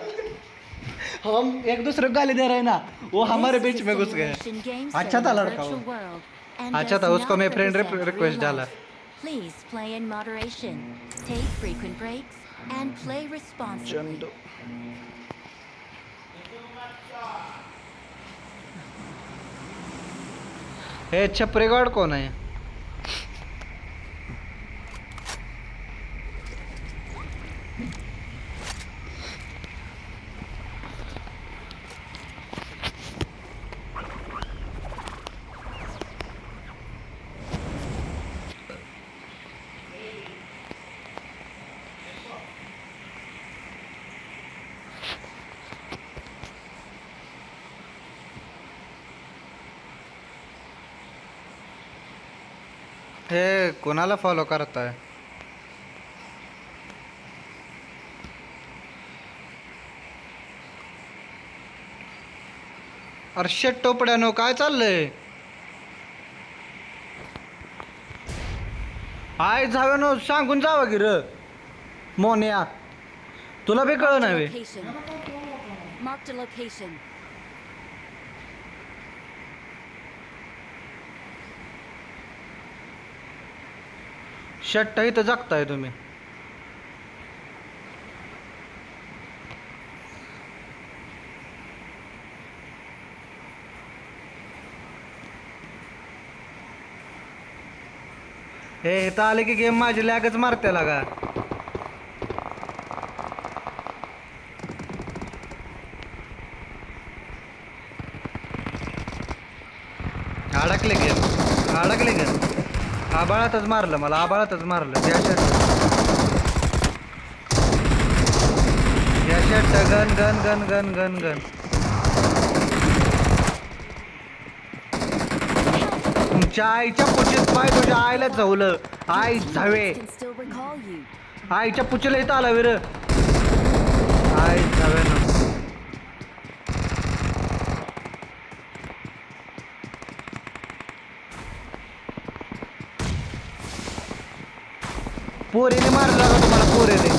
हम एक दूसरे को गाली दे रहे हैं ना, वो हमारे This बीच is a में घुस गए। simulation game अच्छा set था in a लड़का वो। virtual world and अच्छा था, does उसको not मैं फ्रेंड represent रिक्वेस्ट real डाला। life. Please play in moderation, take frequent breaks, and play responsibly. हे छपरे गार्ड कौन है? हे कोणाला फॉलो करत आहे? अरे शेट टोपड्यानो काय चाललंय? आय जावे सांगून जावं की र मोन्या, तुला बी कळ नाही. Location. Marked a location. शट्ट इथं जगताय तुम्ही. हे इथं आले की गेम माझी लॅगच मारते लागा. अडकले गेम. आबाळातच मारलं मला, आबाळातच मारलं. या shirt gun gun gun gun gun gun. तुमच्या आईच्या पुचीत पाय तुझ्या आईला झवलं. आई झावे Can still recall you. आईच्या पुचीला इथं आला विर. आई झावे ना. पोरीने मारला का तुम्हाला? पोरीने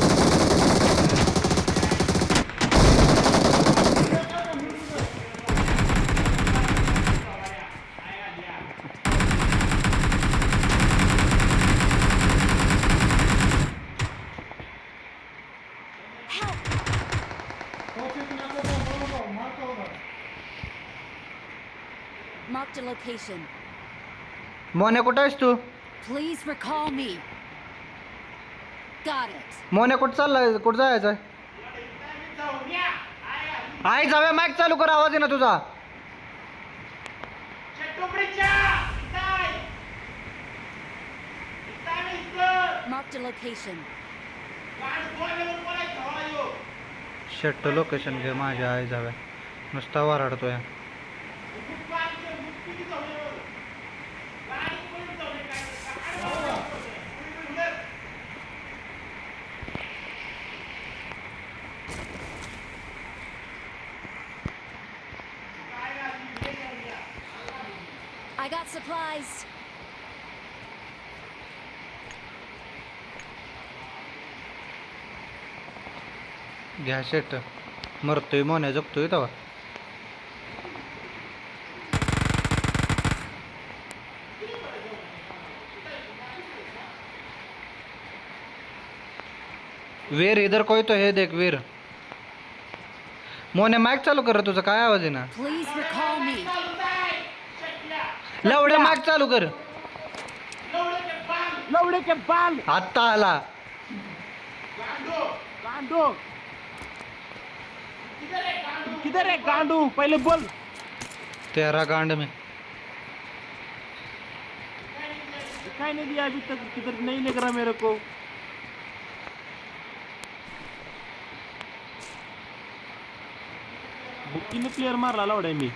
Marked a location. मोन्या कुठं आहेस तू? Please recall me. Got it. मोन्या कुठं चाललाय? कुठं जायचं? आई जाऊया माईक चालू कर आवाज आहे ना तुझा Marked a location. शेट्ट लोकेशन घे माझ्या आई जाव्या नुसता वराडतोय I got supplies. घ्या शेट मरतोय मोन्या जगतोय तेव्हा वीर इधर कोई तो है देख वीर मोने माईक चालू कर तुझा काय आवाज आहे ना Please recall me. लवड्या माईक चालू कर लवडे के बाल आत्ता आला गांडू किधर है गांडू पहले बोल तेरा गांड में दिखाई नहीं दिया अभी तक किधर नहीं लग रहा मेरे को बुकीने प्लेयर मारला लवड्या मी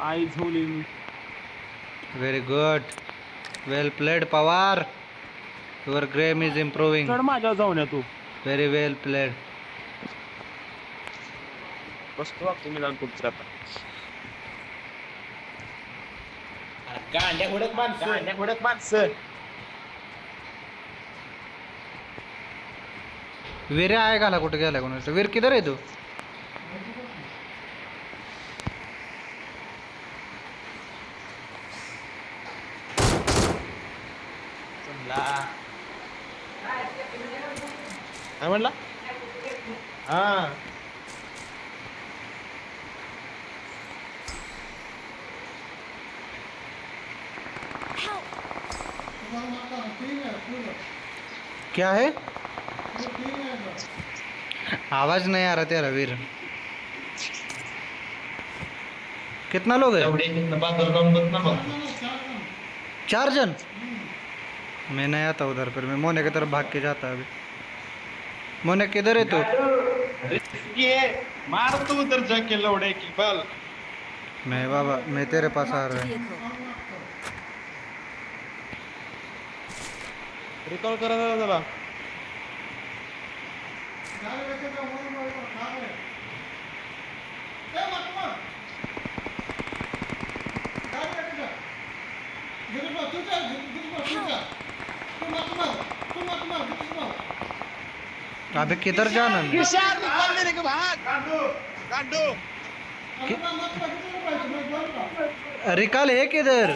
आई झोली very good well played Pawar your game is improving चढ माझ्यावर जाऊन या तू व्हेरी वेल प्लेड बसतो तुम्ही जाऊन तुमच्या गांड्या हुडक माणसं वीर आहे गाला कुठे गेला कोणाचं वीर किधर आहे तू काय म्हणला हा क्या है आवाज नहीं आ रहा तेरा वीर कितना लोग है 4 जन मैं नहीं आता उधर फिर मैं मोने की तरफ भाग के जाता अभी मोने किधर है तू ये मार तू उधर जाके लौड़े की बल मैं बाबा मैं तेरे पास आ Marked रहा a है vehicle. रिकॉल करा जरा अबे किधर जाना है? रिकॉल है किधर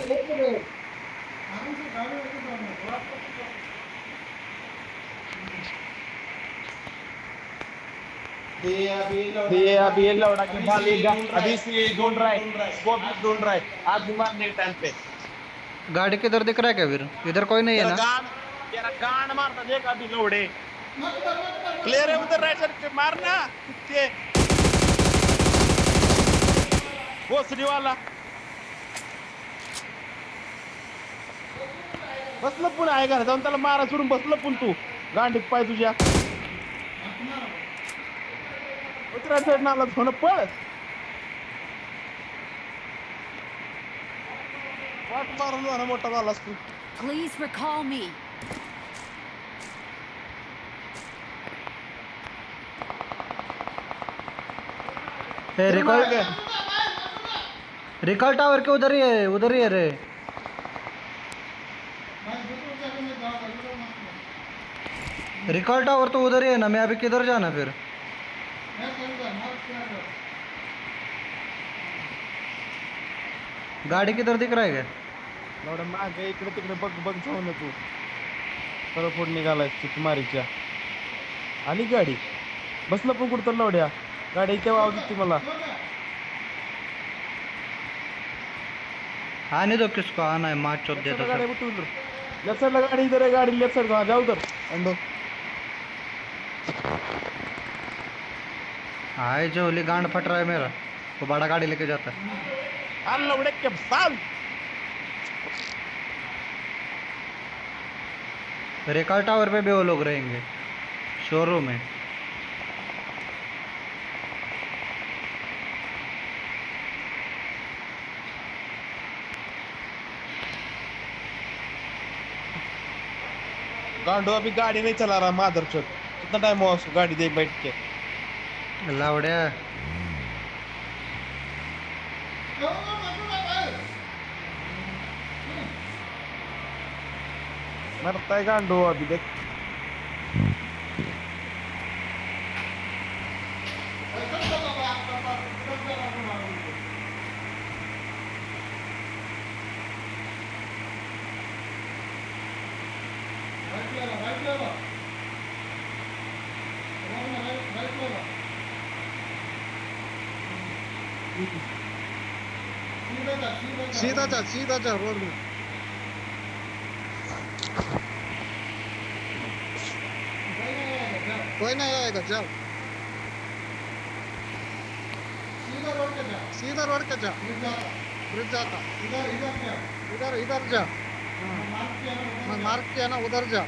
ये अभी ये लौड़ा के बाल अभी से ढूंढ रहा है स्पॉट ढूंढ रहा है आज भी मारने के टाइम पे गाड़ी किधर दिख रहा है क्या वीर इधर कोई नहीं है ना तेरा गांड मारता देख अभी लौड़े क्लियर है उधर राइट साइड पे मारना ते भोसडी वाला बसलं पण आहे का जाऊन त्याला मारा सोडून बसलं पण तू गांडीत पाय तुझ्या उतरा साईड नाला थोडं पळ वाट मारून वाला मोठा झालास तू Please recall me. Recall recall tower के उधर ही है रे रिकॉल टावर तो उधर ही है ना मैं अभी किधर जाना फिर गाड़ी किधर दिख रहा है क्या एवढं मागे इकडे तिकडे बघ बघ जाऊ ना तू सरळ फोड निघालाय चिकमारीच्या आली गाडी बसलं पण कुठं लवड्या गाडी तेव्हा आवाज येते मला आने दो किसको आना है मार चौथ देता गाडी सब उतर लेफ्ट साइडला गाडी इधर आहे गाडी लेफ्ट साइड जा उधर अंडो आय जोली गांड फट रहा है मेरा, वो बड़ा गाड़ी लेके जाता है। आल लवडे के साल रेकाल टावर पे भी वो लोग रहेंगे, शोरूम में। गांडो अभी गाड़ी नहीं चला रहा मादरचोद, कितना टाइम हुआ उसको गाड़ी दे बैठ के। लावड्या मरता है गांडो अभी देख। सीधा जा रोड में। कोई नहीं आएगा, जाओ सीधा रोड के जा, ब्रिज जाता। इधर जा, मैं मार्क किया ना, उधर जा।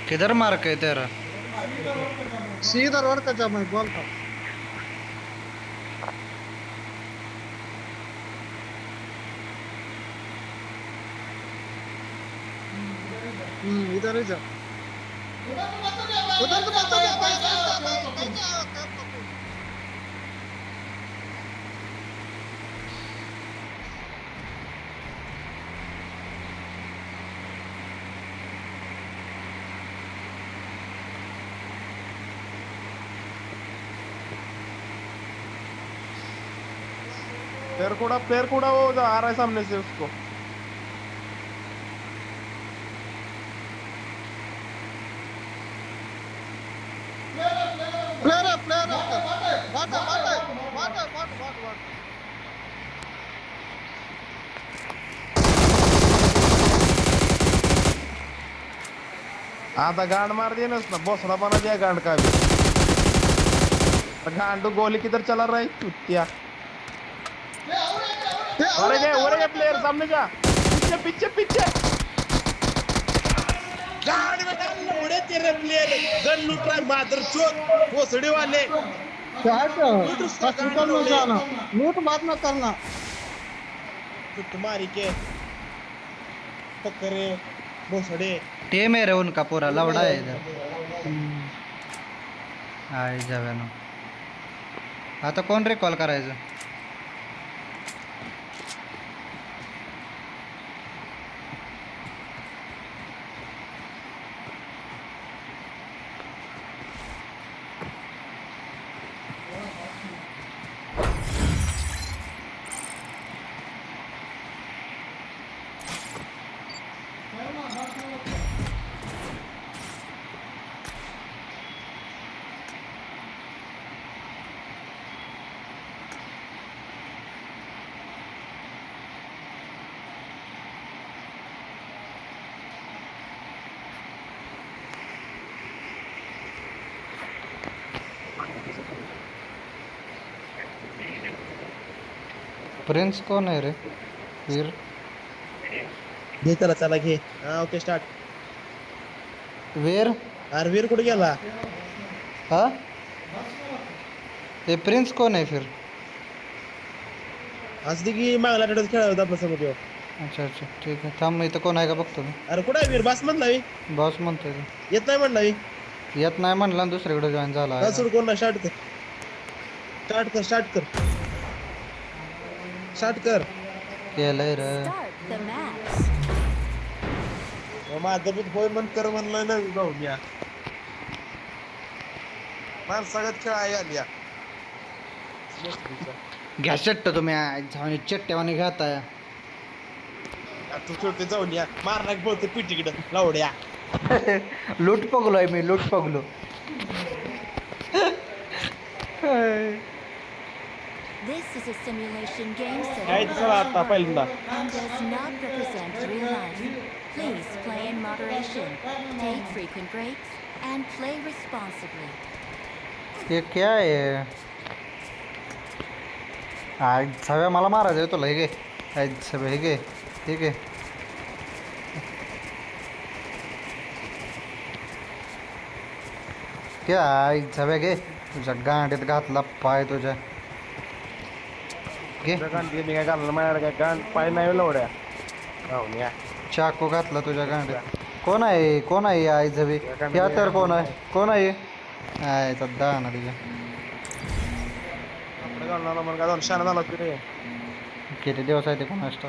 किधर मार्क है तेरा? सीधा रोड का जा, मैं बोलता हूँ। इधर ही जा, उधर तो मत जा, भाई जा। पैर कूड़ा वो जो आ रहा है सामने से उसको। प्लेयर वाट। आधा गांड मार दिया ना उसने, भोसड़ा बना दिया गांड का भी। गांडू गोली किधर चला रहा है चुतिया। उड़े गए प्लेयर, सामने जा, पीछे गांड में डाल उड़े तेरे प्लेयर। गन लूट रहा है मादरचोद, भोसड़े वाले। क्या हॉस्पिटल में जाना, लूट बात में करना। तो तुम्हारी के पकड़े भोसड़े टीम है रे उनका पूरा, लवड़ा है इधर। आय जाव्यानो, आता कोण रे कॉल करायचं? प्रिंस कोण आहे रे? वीर घे, चला घे। हा ओके स्टार्ट। वीर अरे वीर कुठे गेला? हा, ते प्रिंस कोण आहे फिर? आज की मागला आठवड्यात खेळला होता आपल्या समोर. अच्छा ठीक आहे, थांब इथं कोण आहे का बघतो मी. अरे कुठे आहे वीर? बस म्हणला मी. बॉस म्हणतोय ते. येत नाही म्हणला मी. येत नाही म्हणला आणि दुसरीकडे जॉईन झाला आहे. सोड कोण ना, स्टार्ट कर. केलंय रे. Start the match. माझं बी होय मन कर म्हणलं ना जाऊन या. सगळ्यात खेळ आहे आली या. घ्या चट्ट तुम्ही, जाऊन चट्ट्यावाने घेताय. तू छोटे जाऊन या, मारणार बोलतो पिटीकडं लावड्या. लूट पगलोय मी, लूट पगलो. This is a simulation game set काय in a चला आता virtual पहिल्यांदा. world and does not represent real life. Please play in moderation, take frequent breaks, and play responsibly. हे क्या आहे आज सगळ्या मला मारायचं आहे तुला. हे घे आज सगळं हे घे ठीक आहे. क्या आज सगळ्या घे तुझ्या गांडीत घातला पाय तुझ्या. घे मी काय घालणार माझ्याकडे काय गाण पाय नाही लवड्या. चाकू घातला तुझ्या गांडीत. कोण आहे आई जवी या तर कोण आहे आयचा दाना तुझ्या. घालणार मग काय शाळा झाला तरी किती दिवस आहे ते कोण असतं.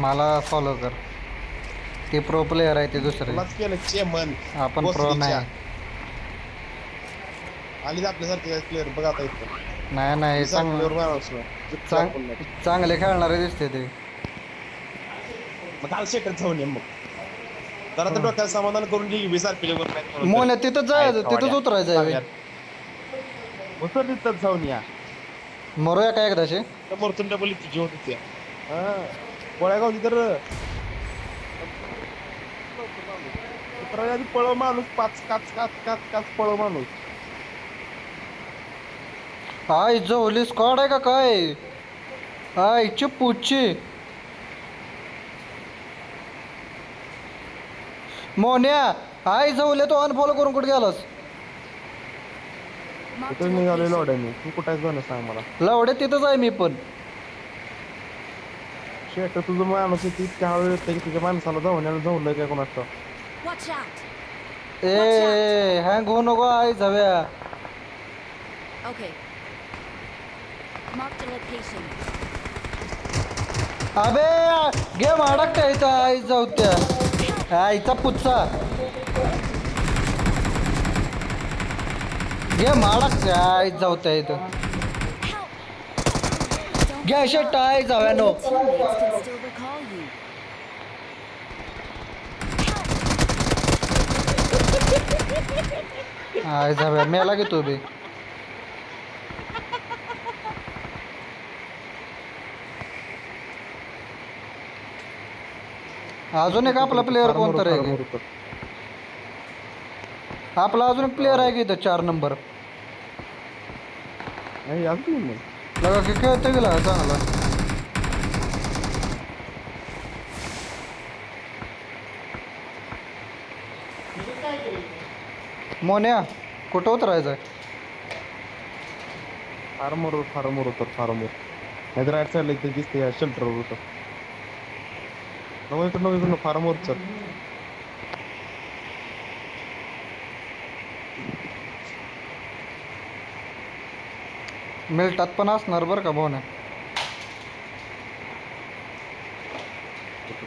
मला फॉलो कर. ते प्रो प्लेयर आहे ते दुसरे. केलं चेमन आपण प्रो नाही. आली आपल्यासारखे प्लेअर बघा आता इथं. नाही चांगले खेळणारे दिसते ते. मग काल शेटर जाऊन ये मग जरा तर डोक्याला समाधान करून घे. 20 RP मोन्या तिथंच जायचं तिथंच उतरायचं आहे. उतर तिथं जाऊन या. मरूया काय एकदाशी. समोरतून डबल तुझी होत होती. गोळ्यागावची तर उतरायच्या आधी पळव माणूस. पाच काच पळव माणूस. आई जवली स्क्वॉड आहे का काय. आईची पुच्छी. मोन्या आई जवले तो अनफॉलो करून कुठे गेलास. Marked a तिथं निघालोय location. लवड्या मी. तू कुठं जाणं सांग मला. लावडे तिथंच आहे मी पण. शेट तुझं माणूस इतक्या हळू येतं की तुझ्या माणसाला जाऊन काय कोण असतं. Watch out. ए हँग होऊ नको आई जाव्या. Okay. Marked a location. अबे गेम अडकता इथं आई जाऊ त्या. आईचा पुच्चा गेम अडकता आई जाऊ त्या इथं. घ्या शेट आई जाव्यानो. Teammates can still recall you. आई जाव्या मेला की तू बी. अजून एक आपला प्लेअर कोणता आहे. आपला अजून एक प्लेअर आहे की इथं 4 नंबर. लगा की खेळतो गेला चांगला. मोन्या कुठं उतरायचं. फार्मर नाही तर राईट साईडला इथे दिसते शेल्टरवर होतं. इकडनं फार्मवरच. मिल्टात पण असणार बरं का मोन्या.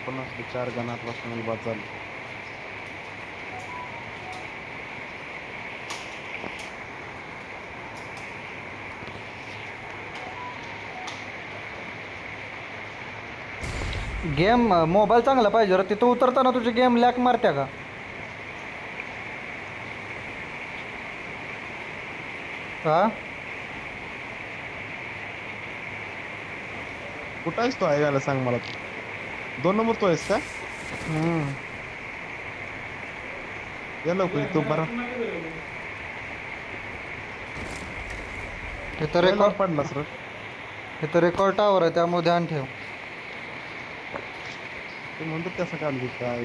पण असले 4 गणात वाचून बाद झालं. गेम मोबाईल चांगला पाहिजे रे. तिथं उतरताना तुझी गेम लॅक मारत्या का. हा कुठं आहेस तो आहे सांग मला. 2 नंबर तो आहेस का. या लवकर तू बरा. इथं रेकॉर्ड पडला सर. इथं रेकॉर्ड टावर आहे त्यामुळे ध्यान ठेव. ते म्हणतो त्याचं काम काय.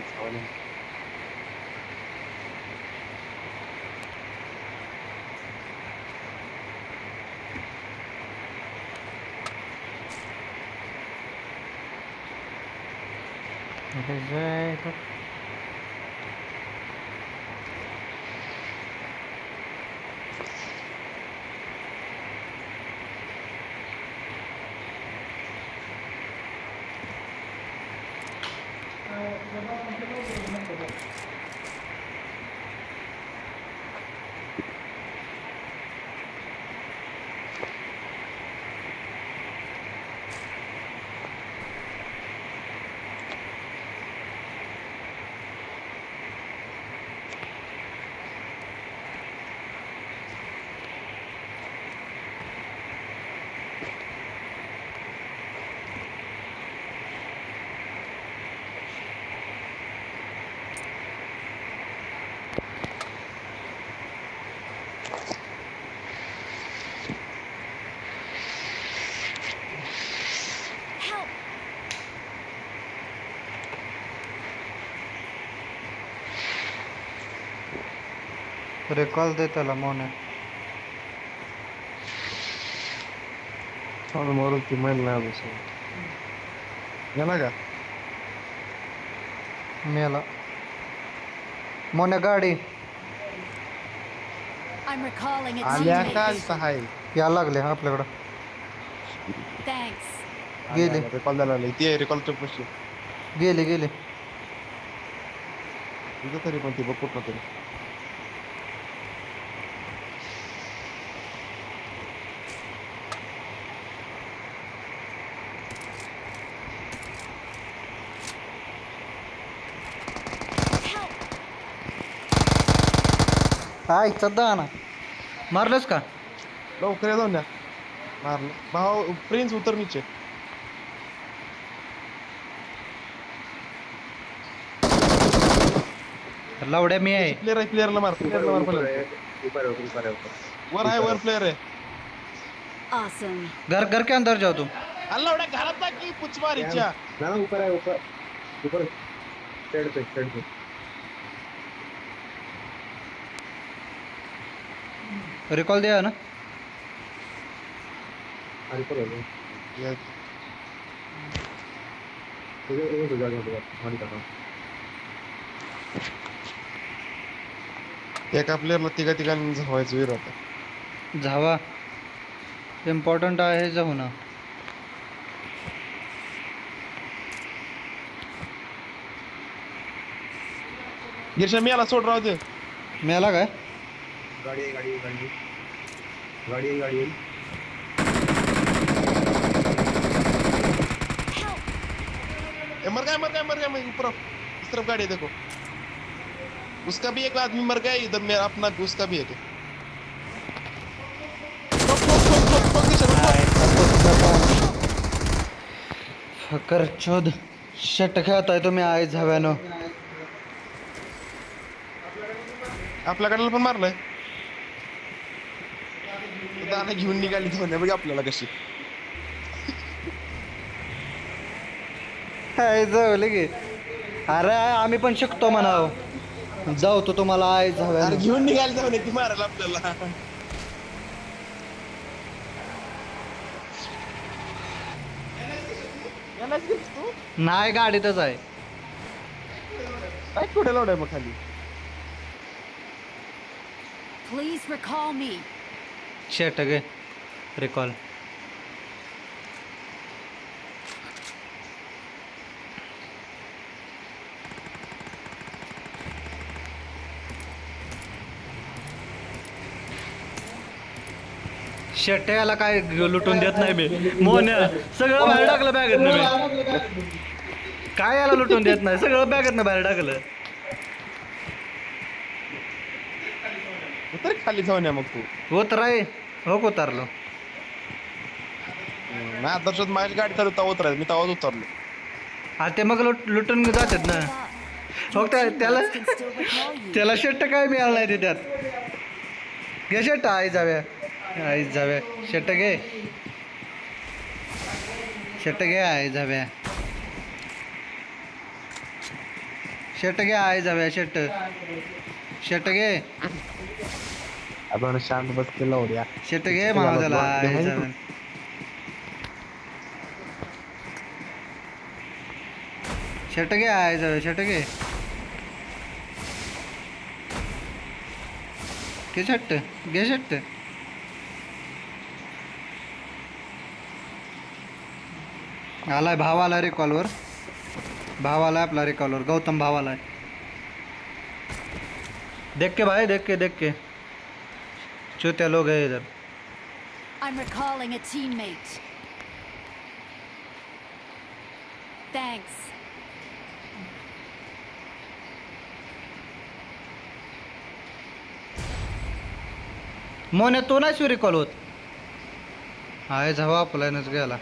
रिकॉल दे त्याला मोने. मारुती मैल नाही बसून गेला का मेला. मोने गाडी I'm recalling a आल्या का teammate. इथं हाय यायला लागले आपल्याकडं. Thanks. गेले रिकॉल द्यायला लागले ती रिकॉलच्या पशी गेले गेले. इथं तरी पण ती बघ कुठं तरी Help! आईचा दाना. मारलंस का? लवकर या जाऊन द्या मारलं भाऊ प्रिन्स उतर नीचे लावड्या मी आहे. प्लेअरला मार वर आहे वर प्लेअर आहे Awesome. घर घर के अंदर जाओ तुम. अल्ला एवढ्या घरात जा की पुच मारीच्या रिकॉल दिया ना. एका प्लेअरला तिघांनी झवायचं वेळ होता झावा इम्पॉर्टंट आहे जाऊ ना. गिरशा मी याला सोड राहू दे मेला काय? मर गया मैं ऊपर इस तरफ गाड़ी है देखो उसका भी एक आदमी मर गया इधर मेरा अपना उसका भी एक है फकर चोद शट खेळताय तुम्ही आई झाव्यानं. आपल्या गाडीला पण मारलंय दाना घेऊन निघाली तर बघ आपल्याला कशी आई जावले की. अरे आम्ही पण शिकतो म्हणाव. जाऊ तो तुम्हाला आई अरे झाव्यानं. घेऊन निघाली जाऊन ती मारायला आपल्याला यालाच गेलीस तू नाही गाडीतच आहे. काय कुठे लावलाय मग खाली Please recall me. शेट गे रिकॉल. शेट याला काय लुटून देत नाही मी. मोन्या सगळं बाहेर टाकलं बॅगेत मी. काय याला लुटून देत नाही सगळं बॅगेत ना बाहेर टाकलं. तरी खाली जाऊन या मग तू होत राय हो उतरलो. नाही आदर्शात माझी गाडी चालू तवा उतरायचं मी तवाच उतरलो हा ते मग लुटून जातात ना. हो त्याला Can still recall you. त्याला शर्ट काय मिळालं नाही ते त्यात. घे शर्ट आई जाव्या आई जाव्या शर्ट घे. शर्ट घे आई जाव्या. शर्ट घे आई जाव्या शर्ट. शर्ट घे आपण शांत बस केला उड्या शर्ट घे मामा त्याला आई जाव्या. शर्ट घे आई जाव्या शर्ट घे. घे शर्ट घे शर्ट. आलाय भाव आलाय रिकॉलवर. भाव आलाय आपला रिकॉलवर. गौतम भाव आलाय. देख के भाई देख के चूतिया लोग है इधर. I'm recalling a teammate. Thanks. मोने तो नाही रिकॉल होत. आहे जावा आपल्यानंच गेला.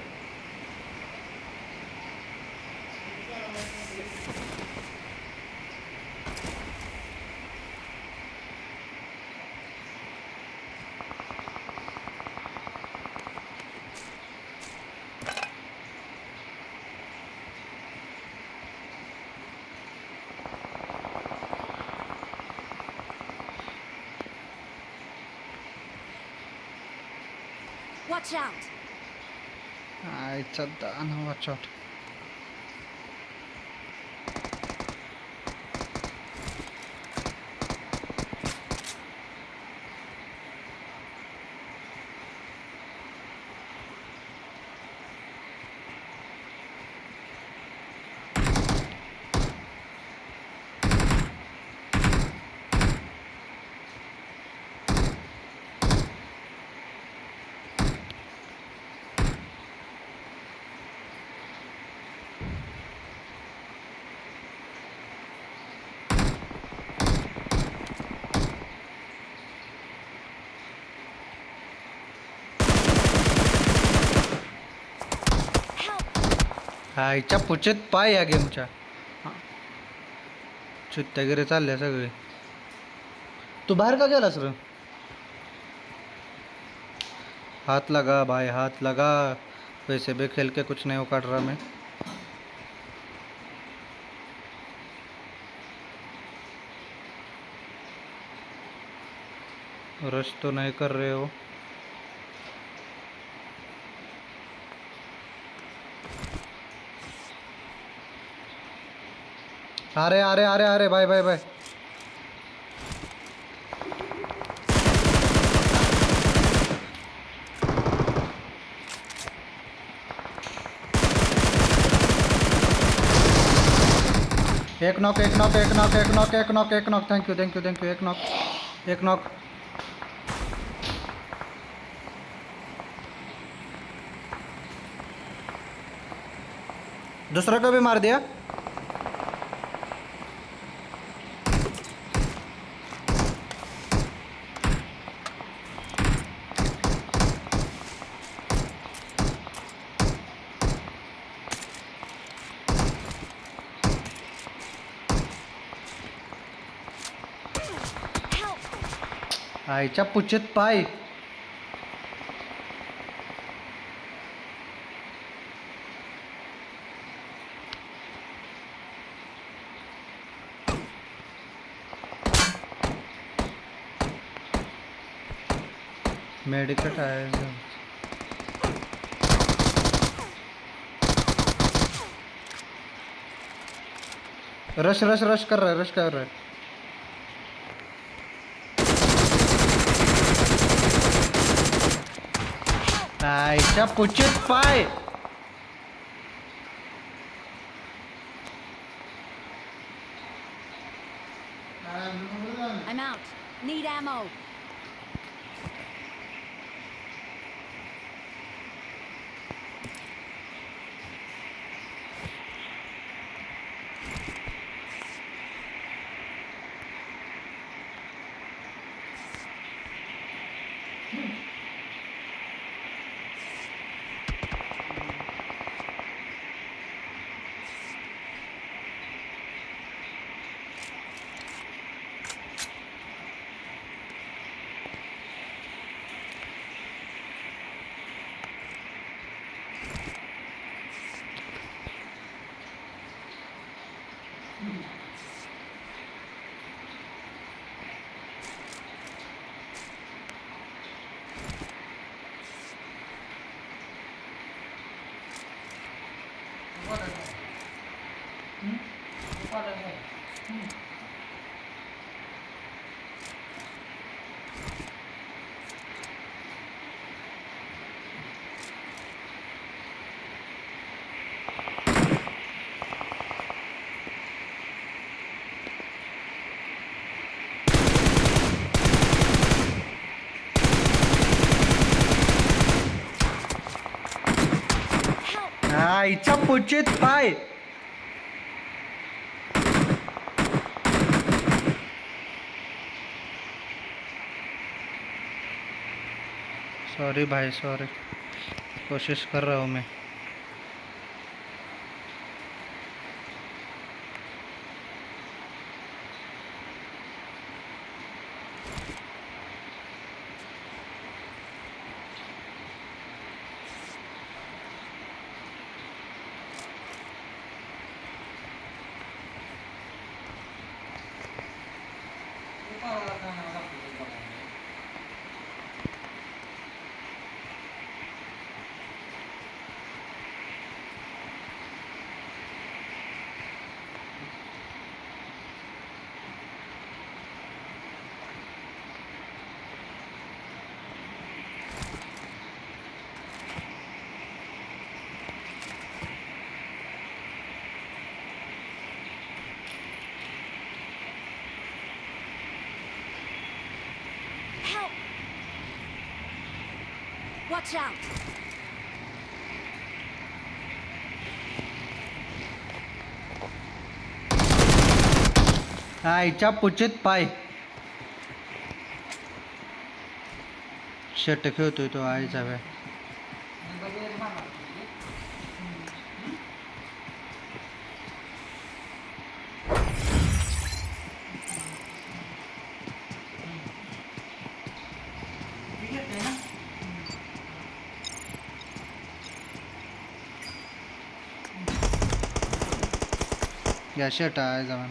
Watch out! आईचा दाना वाचवट. आईच्या पुचेत पाय या गेमच्या. चुत्त्यागिरी चालल्या सगळे. तू बाहेर का गेलास रे? हाथ लगा भाई हाथ लगा. वैसे भी खेल के कुछ नहीं उखाड़ रहा मैं. रश तो नहीं कर रहे हो. अरे अरे अरे अरे बाय बाय बाय. एक नॉक एक नॉक एक नॉक एक नॉक एक नॉक एक नॉक. Thank you thank you thank you. एक नॉक एक नॉक. दूसरा को भी मार दिया. आईच्या पुचेत पाय. मेडिकट आहे. रश रश रश कर रहा है रश कर रहा है. आईच्या पुचेत पाय. I'm out. Need ammo. आईच्या पुचेत पाय. सॉरी भाई सॉरी. कोशिश कर रहा हूँ मैं. Watch out! आईच्या पुचित पाय शर्ट खेळतोय तो आईचा वेळ या शर्ट आहे जवान